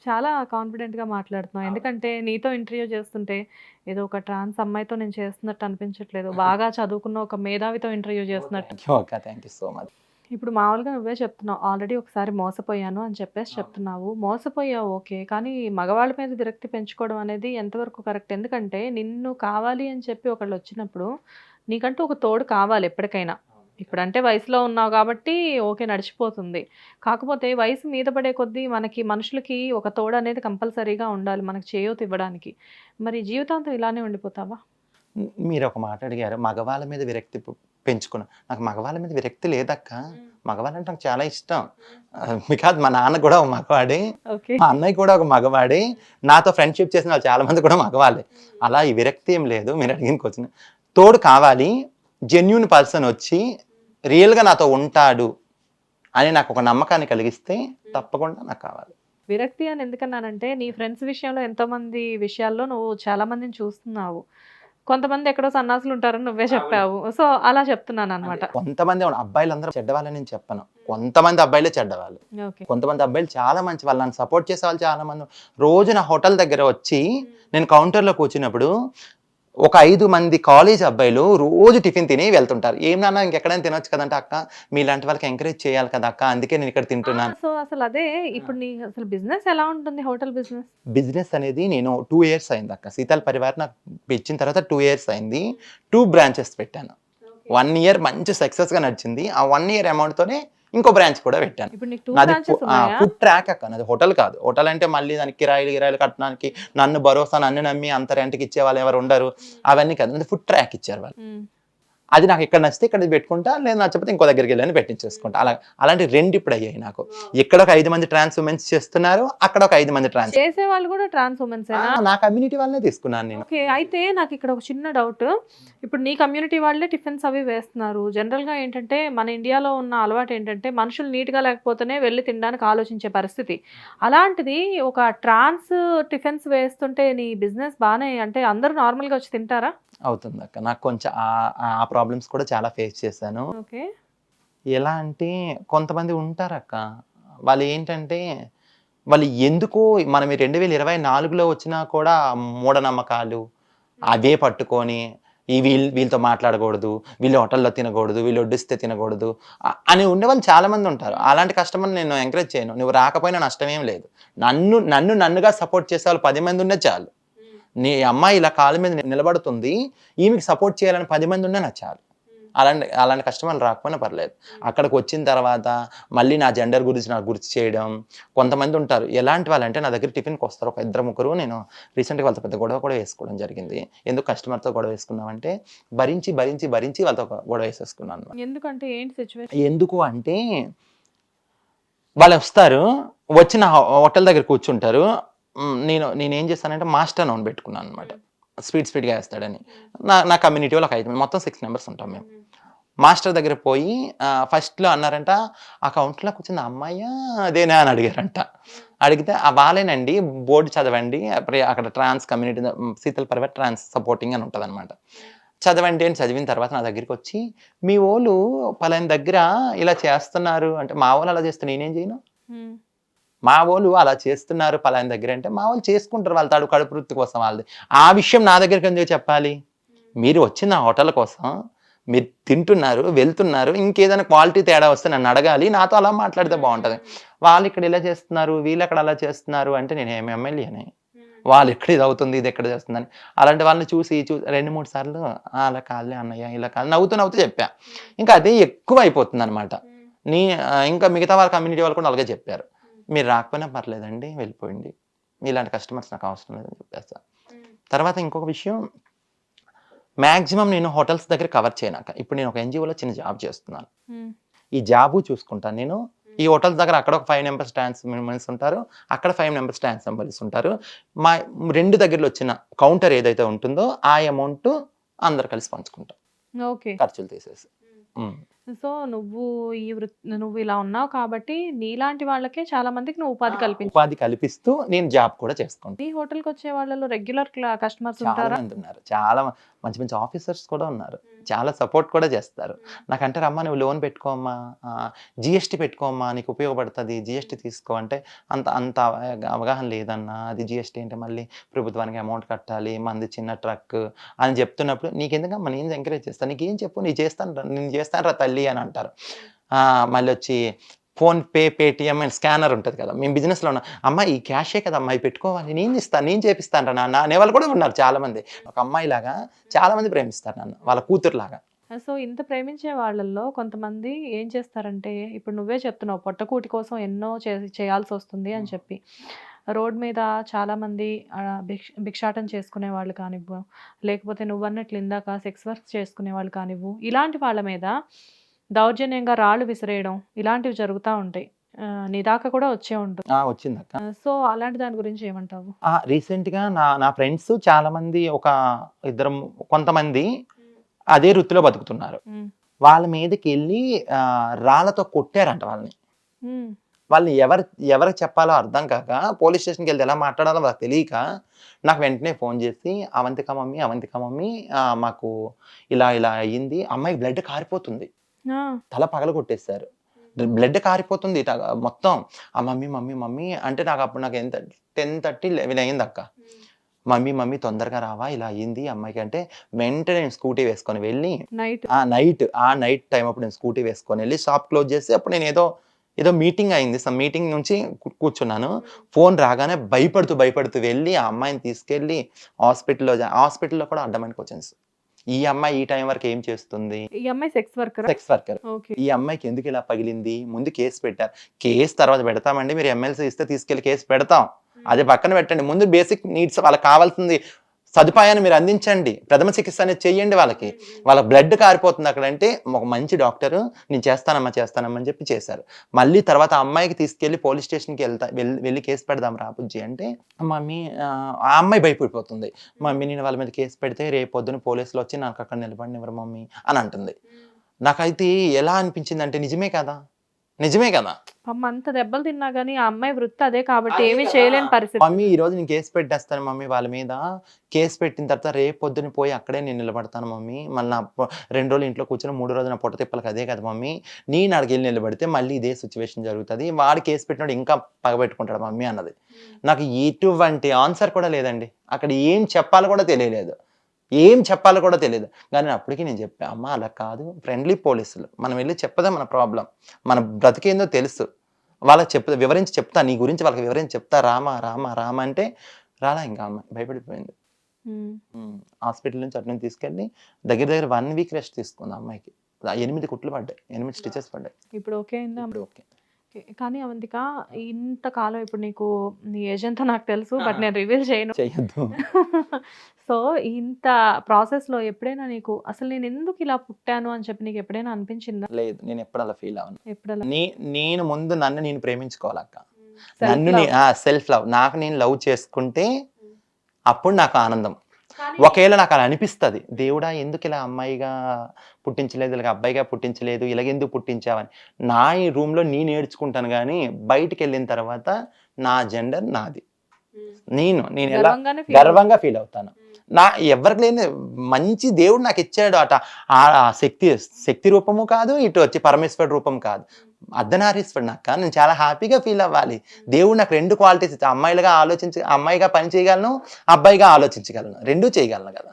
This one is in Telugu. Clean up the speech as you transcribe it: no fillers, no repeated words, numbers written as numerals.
చాలా కాన్ఫిడెంట్‌గా మాట్లాడుతున్నావు. ఎందుకంటే నీతో ఇంటర్వ్యూ చేస్తుంటే ఏదో ఒక ట్రాన్స్ అమ్మాయితో నేను చేస్తున్నట్టు అనిపించట్లేదు. బాగా చదువుకున్న ఒక మేధావితో ఇంటర్వ్యూ చేస్తున్నట్టు. థ్యాంక్ యూ అక్క. Thank you so much. ఇప్పుడు మామూలుగా నువ్వే చెప్తున్నావు. ఆల్రెడీ ఒకసారి మోసపోయాను అని చెప్పేసి చెప్తున్నావు. మోసపోయావు ఓకే. కానీ మగవాళ్ళ మీద విరక్తి పెంచుకోవడం అనేది ఎంతవరకు కరెక్ట్? ఎందుకంటే నిన్ను కావాలి అని చెప్పి ఒకళ్ళొచ్చినప్పుడు నీకంటూ ఒక తోడు కావాలి ఎప్పటికైనా. ఇప్పుడంటే వయసులో ఉన్నావు కాబట్టి ఓకే నడిచిపోతుంది. కాకపోతే వయసు మీద పడే కొద్దీ మనకి మనుషులకి ఒక తోడు అనేది కంపల్సరీగా ఉండాలి మనకు చేయూత ఇవ్వడానికి. మరి జీవితాంతం ఇలానే ఉండిపోతావా? మీరు ఒక మాట అడిగారు. మగవాళ్ళ మీద విరక్తి పెంచుకున్నా. నాకు మగవాళ్ళ మీద విరక్తి లేదక్క. మగవాళ్ళంటే నాకు చాలా ఇష్టం. బికాజ్ మా నాన్న కూడా ఒక మగవాడే. ఓకే. మా అన్నయ్య కూడా ఒక మగవాడే. నాతో ఫ్రెండ్‌షిప్ చేసిన వాళ్ళు చాలా మంది కూడా మగవాళ్ళే. అలా ఈ విరక్తి ఏం లేదు. మీరు అడిగిన క్వెషన్. తోడు కావాలి. జెన్యూన్ పర్సన్ వచ్చి రియల్‌గా నాతో ఉంటాడు అని నాకు ఒక నమ్మకాన్ని కలిగిస్తే తప్పకుండా నాకు కావాలి. విరక్తి అని ఎందుకన్నానంటే నీ ఫ్రెండ్స్ విషయంలో ఎంతోమంది విషయాల్లో నువ్వు చాలా మందిని చూస్తున్నావు. కొంతమంది ఎక్కడో సన్నాసులు ఉంటారని నువ్వే చెప్పావు. సో, అలా చెప్తున్నాననమాట. కొంతమంది అబ్బాయిలందరూ చెడ్డవాళ్ళని నేను చెప్పను. కొంతమంది అబ్బాయిలే చెడ్డవాళ్ళు. ఓకే. కొంతమంది అబ్బాయిలు చాలా మంచి వాళ్ళు. నన్ను సపోర్ట్ చేసే వాళ్ళు చాలా మంది. రోజు నా హోటల్ దగ్గర వచ్చి నేను కౌంటర్‌లో కూర్చున్నప్పుడు ఒక 5 మంది కాలేజ్ అబ్బాయిలు రోజు టిఫిన్ తిని వెళ్తుంటారు. "ఏం నాన్న ఇంకెక్కడైనా తినొచ్చు కదంటే" "అక్క మీలాంటి వాళ్ళకి ఎంకరేజ్ చేయాలి కదా అక్క, అందుకే నేను ఇక్కడ తింటున్నాను." సో, అసలదే ఇప్పుడు నీ అసలు బిజినెస్ ఎలా ఉంటుంది హోటల్ బిజినెస్? బిజినెస్ అనేది నేను 2 ఇయర్స్ అయింది అక్క. శీతల్ పరివార్ నాకు ఇచ్చిన తర్వాత 2 ఇయర్స్ అయింది. 2 బ్రాంచెస్ పెట్టాను. 1 ఇయర్ మంచి సక్సెస్‌గా నడిచింది. ఆ 1 ఇయర్ అమౌంట్‌తోనే ఇంకో బ్రాంచ్ కూడా పెట్టాను. ఇప్పుడు నీకు 2 నాది బ్రాంచెస్ ఉన్నాయా? ఫుడ్ ట్రాక్ అక్క. నాది హోటల్ కాదు. హోటల్ అంటే మళ్ళీ దానికి కిరాయిలు కట్టడానికి నన్ను భరోసా నన్ను నమ్మి అంత రెంట్‌కి ఇచ్చేవాళ్ళు ఎవరు ఉండరు. అవన్నీ కాదు. నాది ఫుడ్ ట్రాక్ ఇచ్చారు వాళ్ళు. హ్మ్. అది నాకు ఇక్కడ నచ్చితే ఇక్కడ పెట్టుకుంటా. లేదు నచ్చకపోతే ఇంకో దగ్గరికి వెళ్ళి పెట్టించేసుకుంటా. అలాంటి 2 ఇప్పుడు అయ్యాయి నాకు. ఇక్కడ ఒక 5 మంది ట్రాన్స్ ఉమెన్స్ చేస్తున్నారు. అక్కడ ఒక 5 మంది ట్రాన్స్. చేసేవాళ్ళు కూడా ట్రాన్స్ ఉమెన్సేనా? నా కమ్యూనిటీ వాళ్ళనే తీసుకున్నాను నేను. ఓకే. అయితే నాకు ఇక్కడ ఒక చిన్న డౌట్. ఇప్పుడు నీ కమ్యూనిటీ వాళ్ళే టిఫిన్స్ అవి వేస్తున్నారు. జనరల్‌గా ఏంటంటే మన ఇండియాలో ఉన్న అలవాటు ఏంటంటే మనుషులు నీట్‌గా లేకపోతేనే వెళ్లి తినడానికి ఆలోచించే పరిస్థితి. అలాంటిది ఒక ట్రాన్స్ టిఫిన్స్ వేస్తుంటే నీ బిజినెస్ బానే అంటే అందరూ నార్మల్‌గా వచ్చి తింటారా? అవుతుందక్క. నాకు కొంచెం ఆ ప్రాబ్లమ్స్ కూడా చాలా ఫేస్ చేశాను. ఓకే. ఎలా అంటే కొంతమంది ఉంటారక్క. వాళ్ళు ఏంటంటే వాళ్ళు ఎందుకో మనం ఈ 2024లో వచ్చినా కూడా మూఢనమ్మకాలు అవే పట్టుకొని వీళ్ళతో మాట్లాడకూడదు, వీళ్ళు హోటల్లో తినకూడదు, వీళ్ళు వడ్డిస్తే తినకూడదు అని ఉండేవాళ్ళు చాలా మంది ఉంటారు. అలాంటి కస్టమర్‌ని నేను ఎంకరేజ్ చేయను. నువ్వు రాకపోయినా నష్టమేం లేదు. నన్నుగా సపోర్ట్ చేసే వాళ్ళు 10 మంది ఉన్నా చాలు. నీ అమ్మాయి ఇలా కాళ్ళ మీద నిలబడుతుంది, ఈమెకి సపోర్ట్ చేయాలని 10 మంది ఉన్నా నాకు చాలు. అలాంటి కస్టమర్లు రాకపోయినా పర్లేదు. అక్కడికి వచ్చిన తర్వాత మళ్ళీ నా జెండర్ గురించి నాకు గుర్తు చేయడం. కొంతమంది ఉంటారు. ఎలాంటి వాళ్ళంటే నా దగ్గర టిఫిన్‌కి వస్తారు. ఒక 2, 3 నేను రీసెంట్‌గా వాళ్ళతో పెద్ద గొడవ కూడా వేసుకోవడం జరిగింది. ఎందుకు కస్టమర్‌తో గొడవ వేసుకున్నామంటే భరించి వాళ్ళతో గొడవ వేసేసుకున్నాను. ఎందుకంటే ఏంటి సిట్యుయేషన్? ఎందుకు అంటే వాళ్ళు వస్తారు. వచ్చి నా హోటల్ దగ్గర కూర్చుంటారు. నేనేం చేస్తానంటే మాస్టర్ నౌన్ పెట్టుకున్నాను అనమాట. స్పీడ్‌గా వేస్తాడని. నా కమ్యూనిటీ వాళ్ళు ఒక 5 మొత్తం 6 మెంబర్స్ ఉంటాం మేము. మాస్టర్ దగ్గర పోయి ఫస్ట్‌లో అన్నారంట, "అకౌంట్‌లో కూర్చున్న అమ్మాయా అదేనా" అని అడిగారంట. అడిగితే వాళ్ళేనండి బోర్డ్ చదవండి. అక్కడ ట్రాన్స్ కమ్యూనిటీ శీతల్ పరివార్ ట్రాన్స్ సపోర్టింగ్ అని ఉంటదనమాట. చదవండి అని చదివిన తర్వాత నా దగ్గరికి వచ్చి, "మీ వోళ్ళు పలానా దగ్గర ఇలా చేస్తున్నారు" అంటే మా వోళ్ళు అలా చేస్తే నేనేం చేయను? మా వోళ్ళు అలా చేస్తున్నారు పలానా దగ్గర అంటే మా వాళ్ళు చేసుకుంటారు వాళ్ళ కడుపు వృత్తి కోసం వాళ్ళది. ఆ విషయం నా దగ్గరికి ఎందుకు చెప్పాలి? మీరు వచ్చిన నా హోటల్ కోసం మీరు తింటున్నారు, వెళ్తున్నారు, ఇంకేదైనా క్వాలిటీ తేడా వస్తే నన్ను అడగాలి. నాతో అలా మాట్లాడితే బాగుంటది. వాళ్ళు ఇక్కడ ఇలా చేస్తున్నారు, వీళ్ళు అక్కడ అలా చేస్తున్నారు అంటే నేను ఏమి ఎమ్మెల్యేనే? వాళ్ళు ఎక్కడ ఇది అవుతుంది, ఇది ఎక్కడ చేస్తుందని. అలాంటి వాళ్ళని చూసి 2, 3 సార్లు అలా కాదులే అన్నయ్య, ఇలా కాదు నవ్వుతూ చెప్పా. ఇంకా అదే ఎక్కువ అయిపోతుంది అనమాట. ఇంకా మిగతా వాళ్ళ కమ్యూనిటీ వాళ్ళు కూడా అలాగే చెప్పారు. "మీరు రాకపోయినా పర్లేదండి, వెళ్ళిపోయింది. ఇలాంటి కస్టమర్స్ నాకు అవసరం లేదని" చెప్పేస్తా. తర్వాత ఇంకొక విషయం, మాక్సిమం నేను హోటల్స్ దగ్గర కవర్ చేయనాక. ఇప్పుడు నేను ఒక ఎన్‌జీఓలో చిన్న జాబ్ చేస్తున్నాను. ఈ జాబు చూసుకుంటాను నేను. ఈ హోటల్స్ దగ్గర అక్కడ ఒక 5 మెంబర్స్ ట్రాన్స్ ఉమెన్స్ ఉంటారు. అక్కడ 5 మెంబర్స్ ట్రాన్స్ మెంబర్స్ ఉంటారు. మా 2 దగ్గరలో వచ్చిన కౌంటర్ ఏదైతే ఉంటుందో ఆ అమౌంట్ అందరూ కలిసి పంచుకుంటాం. ఓకే. ఖర్చులు తీసేసి. సో, నువ్వు ఇలా ఉన్నావు కాబట్టి నీలాంటి వాళ్ళకే చాలా మందికి నువ్వు ఉపాధి కల్పిస్తూ నేను జాబ్ కూడా చేసుకుంటాను. ఈ హోటల్‌కి వచ్చే వాళ్ళలో రెగ్యులర్ కస్టమర్స్ చాలా ఉంటారా? మంది ఉన్నారు. చాలా మంచి మంచి ఆఫీసర్స్ కూడా ఉన్నారు. చాలా సపోర్ట్ కూడా చేస్తారు. నాకంటారు, అమ్మ నువ్వు లోన్ పెట్టుకోమ్మా, జిఎస్టీ పెట్టుకోమ్మా, నీకు ఉపయోగపడుతుంది, జిఎస్టీ తీసుకో అంటే, అంత అంత అవగాహన లేదన్నా, అది జిఎస్టీ అంటే మళ్ళీ ప్రభుత్వానికి అమౌంట్ కట్టాలి, మంది చిన్న ట్రక్ అని చెప్తున్నప్పుడు, నీకెందుకమ్మా, నేను ఎంకరేజ్ చేస్తాను, నీకేం చెప్పు, నేను చేస్తాను రా తల్లి అని అంటారు. మళ్ళీ వచ్చి ఫోన్‌పే, పేటీఎం అండ్ స్కానర్ ఉంటుంది కదా, మేము బిజినెస్లో ఉన్నాం, అమ్మ ఈ క్యాషే కదా అమ్మాయి పెట్టుకోవాలి, నేను ఇస్తాను, నేను చేపిస్తాను రా నాన్న అనేవాళ్ళు కూడా ఉన్నారు చాలామంది. ఒక అమ్మాయిలాగా చాలామంది ప్రేమిస్తారు నన్ను, వాళ్ళ కూతురులాగా. సో, ఇంత ప్రేమించే వాళ్ళల్లో కొంతమంది ఏం చేస్తారంటే, ఇప్పుడు నువ్వే చెప్తున్నావు పొట్టకూటి కోసం ఎన్నో చేయాల్సొస్తుంది అని చెప్పి. రోడ్ మీద చాలామంది భిక్షాటన చేసుకునే వాళ్ళు కానివ్వు, లేకపోతే నువ్వన్నట్లు ఇందాక సెక్స్ వర్క్ చేసుకునే వాళ్ళు కానివ్వు, ఇలాంటి వాళ్ళ మీద దౌర్జన్యంగా రాళ్ళు విసిరేయడం ఇలాంటివి జరుగుతూ ఉంటాయి. నీ దాకా కూడా వచ్చే ఉంటుంది. వచ్చిందక్క. సో, అలాంటి దాని గురించి ఏమంటావు? రీసెంట్‌గా నా ఫ్రెండ్స్ చాలామంది, ఒక ఇద్దరు కొంతమంది అదే వృత్తిలో బతుకుతున్నారు. వాళ్ళ మీదకెళ్ళి రాళ్ళతో కొట్టారంట వాళ్ళని. వాళ్ళని ఎవరికి చెప్పాలో అర్థం కాక, పోలీస్ స్టేషన్‌కి వెళ్తే ఎలా మాట్లాడాలో వాళ్ళకి తెలియక, నాకు వెంటనే ఫోన్ చేసి, అవంతిక మమ్మీ మాకు ఇలా ఇలా అయ్యింది, అమ్మాయికి బ్లడ్ కారిపోతుంది, తల పగలగొట్టేశారు, బ్లడ్ కారిపోతుంది మొత్తం. మమ్మీ అంటే నాకు ఎంత 10:30, 11 అయింది అక్క. మమ్మీ తొందరగా రావా, ఇలా అయ్యింది అమ్మాయికి అంటే, వెంటనే నేను స్కూటీ వేసుకొని వెళ్ళి, నైట్ టైం అప్పుడు నేను స్కూటీ వేసుకొని వెళ్ళి షాప్ క్లోజ్ చేసి, అప్పుడు నేను ఏదో మీటింగ్ అయింది, మీటింగ్ నుంచి కూర్చున్నాను. ఫోన్ రాగానే భయపడుతూ వెళ్ళి ఆ అమ్మాయిని తీసుకెళ్ళి హాస్పిటల్లో కూడా అడ్డమైన క్వశ్చన్స్. ఈ అమ్మాయి ఈ టైం వరకు ఏం చేస్తుంది, ఈ అమ్మాయి సెక్స్ వర్కర్. ఈ అమ్మాయికి ఎందుకు ఇలా పగిలింది, ముందు కేసు పెట్టారు, కేసు తర్వాత పెడతామండి, మీరు ఎమ్మెల్సీ ఇస్తే తీసుకెళ్లి కేసు పెడతాం, అది పక్కన పెట్టండి, ముందు బేసిక్ నీడ్స్ వాళ్ళకి కావాల్సింది సదుపాయాన్ని మీరు అందించండి, ప్రథమ చికిత్స అనేది చెయ్యండి. వాళ్ళ బ్లడ్ కారిపోతుంది అక్కడ అంటే, ఒక మంచి డాక్టరు నేను చేస్తానమ్మా అని చెప్పి చేశారు. మళ్ళీ తర్వాత అమ్మాయికి తీసుకెళ్లి పోలీస్ స్టేషన్కి వెళ్ళి కేసు పెడదాం రాబుజ్జి అంటే, మమ్మీ ఆ అమ్మాయి భయపడిపోతుంది, మమ్మీ నేను వాళ్ళ మీద కేసు పెడితే రేపు పొద్దున పోలీసులు వచ్చి నాకు అక్కడ నిలబడినివ్వరు మమ్మీ అని అంటుంది. నాకైతే ఎలా అనిపించింది అంటే, నిజమే కదా. అంత దెబ్బలు తిన్నా గానీ ఆ అమ్మాయి వృత్తి అదే కాబట్టి ఏమీ చేయలేని పరిస్థితి. మమ్మీ ఈ రోజు నేను కేసు పెట్టేస్తాను మమ్మీ, వాళ్ళ మీద కేసు పెట్టిన తర్వాత రేపు పొద్దున పోయి అక్కడే నేను నిలబడతాను మమ్మీ, మళ్ళీ 2 రోజులు ఇంట్లో కూర్చొని 3 రోజులు నా పొట్ట తిప్పలకి అదే కదా మమ్మీ, నేను అక్కడికి వెళ్ళి నిలబడితే మళ్ళీ ఇదే సిచ్యువేషన్ జరుగుతుంది, వాడు కేసు పెట్టినాడు ఇంకా పగబెట్టుకుంటాడు మమ్మీ అన్నది. నాకు ఎటువంటి ఆన్సర్ కూడా లేదండి, అక్కడ ఏం చెప్పాలో కూడా తెలియలేదు. కానీ అప్పటికి నేను చెప్పా, అమ్మ అలా కాదు, ఫ్రెండ్లీ పోలీసులు, మనం వెళ్ళి చెప్పదా మన ప్రాబ్లం, మన బ్రతికేందో తెలుసు, వాళ్ళకి వివరించి చెప్తా, నీ గురించి వాళ్ళకి వివరించి చెప్తా, రామా అంటే రాలా. ఇంకా అమ్మాయి భయపడిపోయింది. హాస్పిటల్ నుంచి అటు నుంచి తీసుకెళ్ళి దగ్గర 1 వీక్ రెస్ట్ తీసుకుంది అమ్మాయికి. 8 కుట్లు పడ్డాయి, 8 స్టిచెస్ పడ్డాయి. ఇప్పుడు ఓకే అయిందా? ఇప్పుడు ఓకే. కానీ అవంతిక, ఇంతకాలం ఇప్పుడు నీకు నీ ఏజ్ ఎంతో నాకు తెలుసు, బట్ నేను రివీల్ చేయొద్దు. సో, ఇంత ప్రాసెస్లో ఎప్పుడైనా నీకు అసలు నేను ఎందుకు ఇలా పుట్టాను అని చెప్పి నీకు ఎప్పుడైనా అనిపించిందా? లేదు, నేను ఎప్పుడు అలా ఫీల్ అవ్వను. ఎప్పుడలా? నేను ముందు నన్ను నేను ప్రేమించుకోవాలక్క, సెల్ఫ్ లవ్. నాకు నేను లవ్ చేసుకుంటే అప్పుడు నాకు ఆనందం. ఒకవేళ నాకు అలా అనిపిస్తుంది, దేవుడా ఎందుకు ఇలా అమ్మాయిగా పుట్టించలేదు, ఇలాగ అబ్బాయిగా పుట్టించలేదు, ఇలాగెందుకు పుట్టించావని, నా ఈ రూమ్లో నేను ఏడ్చుకుంటాను, కానీ బయటికి వెళ్ళిన తర్వాత నా జెండర్ నాది, నేను ఎలా గర్వంగా ఫీల్ అవుతాను. ఎవరికి లేని మంచి దేవుడు నాకు ఇచ్చాడు అట. ఆ శక్తి రూపము కాదు, ఇటు వచ్చి పరమేశ్వరుడు రూపం కాదు, అర్ధనారీశ్వరుడు నాకు. నేను చాలా హ్యాపీగా ఫీల్ అవ్వాలి. దేవుడు నాకు 2 క్వాలిటీస్ ఇచ్చి, అమ్మాయిగా పని చేయగలను, అబ్బాయిగా ఆలోచించగలను, 2 చేయగలను కదా.